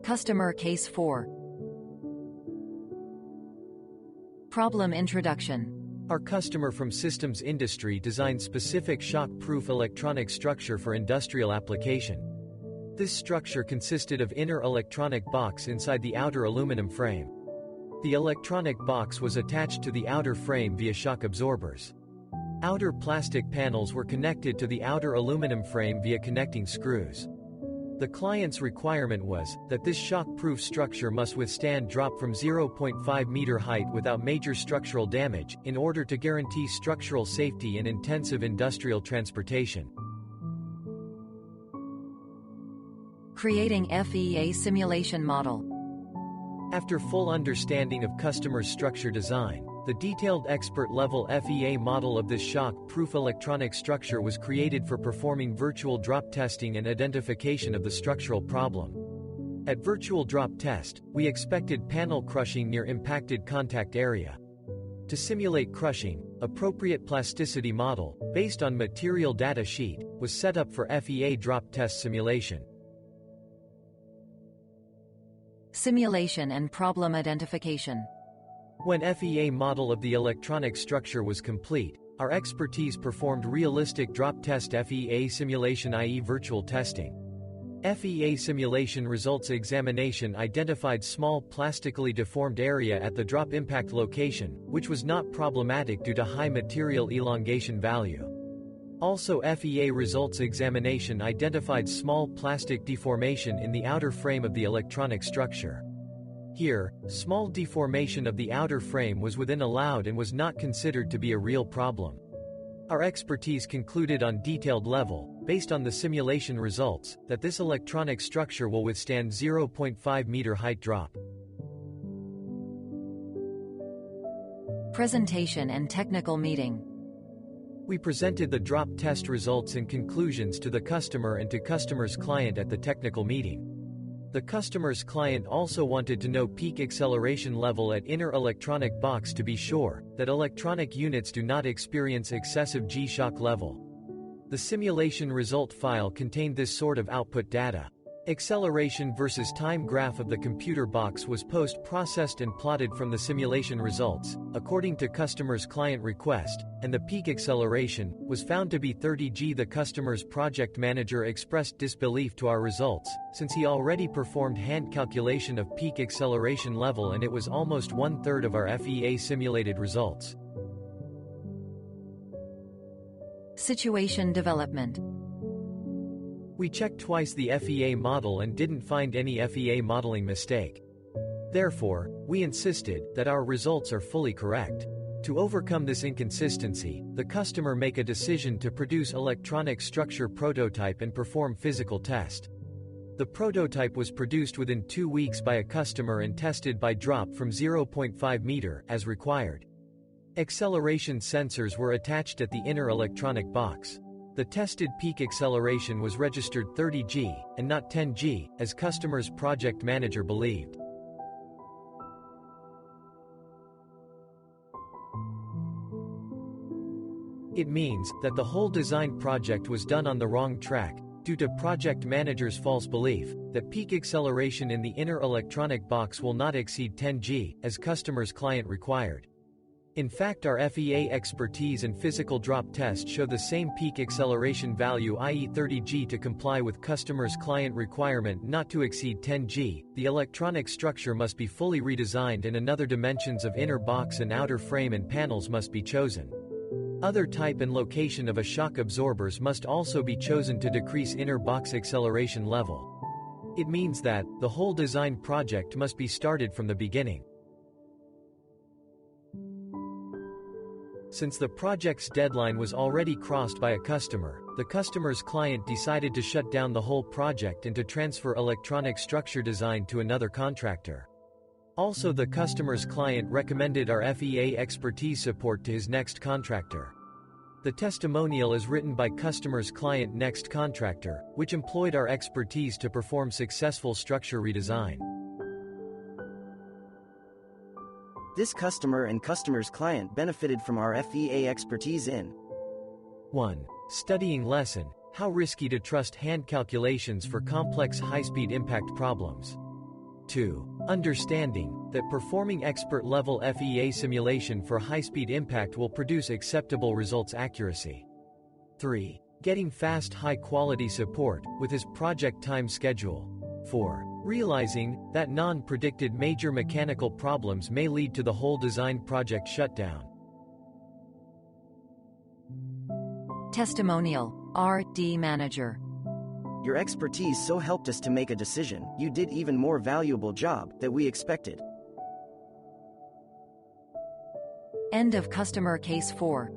Customer Case 4. Problem Introduction. Our customer from systems industry designed specific shock-proof electronic structure for industrial application. This structure consisted of inner electronic box inside the outer aluminum frame. The electronic box was attached to the outer frame via shock absorbers. Outer plastic panels were connected to the outer aluminum frame via connecting screws. The client's requirement was that this shock-proof structure must withstand drop from 0.5 meter height without major structural damage, in order to guarantee structural safety in intensive industrial transportation. Creating FEA simulation model. After full understanding of customer's structure design, the detailed expert-level FEA model of this shock-proof electronic structure was created for performing virtual drop testing and identification of the structural problem. At virtual drop test, we expected panel crushing near impacted contact area. To simulate crushing, appropriate plasticity model, based on material data sheet, was set up for FEA drop test simulation. Simulation and problem identification. When FEA model of the electronic structure was complete, our expertise performed realistic drop test FEA simulation, i.e. virtual testing. FEA simulation results examination identified small plastically deformed area at the drop impact location, which was not problematic due to high material elongation value. Also, FEA results examination identified small plastic deformation in the outer frame of the electronic structure. Here, small deformation of the outer frame was within allowed and was not considered to be a real problem. Our expertise concluded on detailed level, based on the simulation results, that this electronic structure will withstand 0.5 meter height drop. Presentation and technical meeting. We presented the drop test results and conclusions to the customer and to customer's client at the technical meeting. The customer's client also wanted to know peak acceleration level at inner electronic box to be sure that electronic units do not experience excessive G-shock level. The simulation result file contained this sort of output data. Acceleration versus time graph of the computer box was post-processed and plotted from the simulation results, according to customer's client request, and the peak acceleration was found to be 30 G. The customer's project manager expressed disbelief to our results, since he already performed hand calculation of peak acceleration level and it was almost 1/3 of our FEA simulated results. Situation development. We checked twice the FEA model and didn't find any FEA modeling mistake. Therefore, we insisted that our results are fully correct. To overcome this inconsistency, the customer make a decision to produce electronic structure prototype and perform physical test. The prototype was produced within 2 weeks by a customer and tested by drop from 0.5 meter as required. Acceleration sensors were attached at the inner electronic box. The tested peak acceleration was registered 30 G, and not 10 G, as customer's project manager believed. It means that the whole design project was done on the wrong track, due to project manager's false belief that peak acceleration in the inner electronic box will not exceed 10 G, as customer's client required. In fact, our FEA expertise and physical drop test show the same peak acceleration value, i.e. 30 G, to comply with customer's client requirement not to exceed 10 G. The electronic structure must be fully redesigned and another dimensions of inner box and outer frame and panels must be chosen. Other type and location of a shock absorbers must also be chosen to decrease inner box acceleration level. It means that the whole design project must be started from the beginning. Since the project's deadline was already crossed by a customer, the customer's client decided to shut down the whole project and to transfer electronic structure design to another contractor. Also, the customer's client recommended our FEA expertise support to his next contractor. The testimonial is written by customer's client next contractor, which employed our expertise to perform successful structure redesign. This customer and customer's client benefited from our FEA expertise in 1. Studying lesson, how risky to trust hand calculations for complex high-speed impact problems. 2. Understanding that performing expert-level FEA simulation for high-speed impact will produce acceptable results accuracy. 3. Getting fast high-quality support with his project time schedule. 4. Realizing that non-predicted major mechanical problems may lead to the whole design project shutdown. Testimonial. R.D. Manager. Your expertise so helped us to make a decision. You did even more valuable job that we expected. End of customer case 4.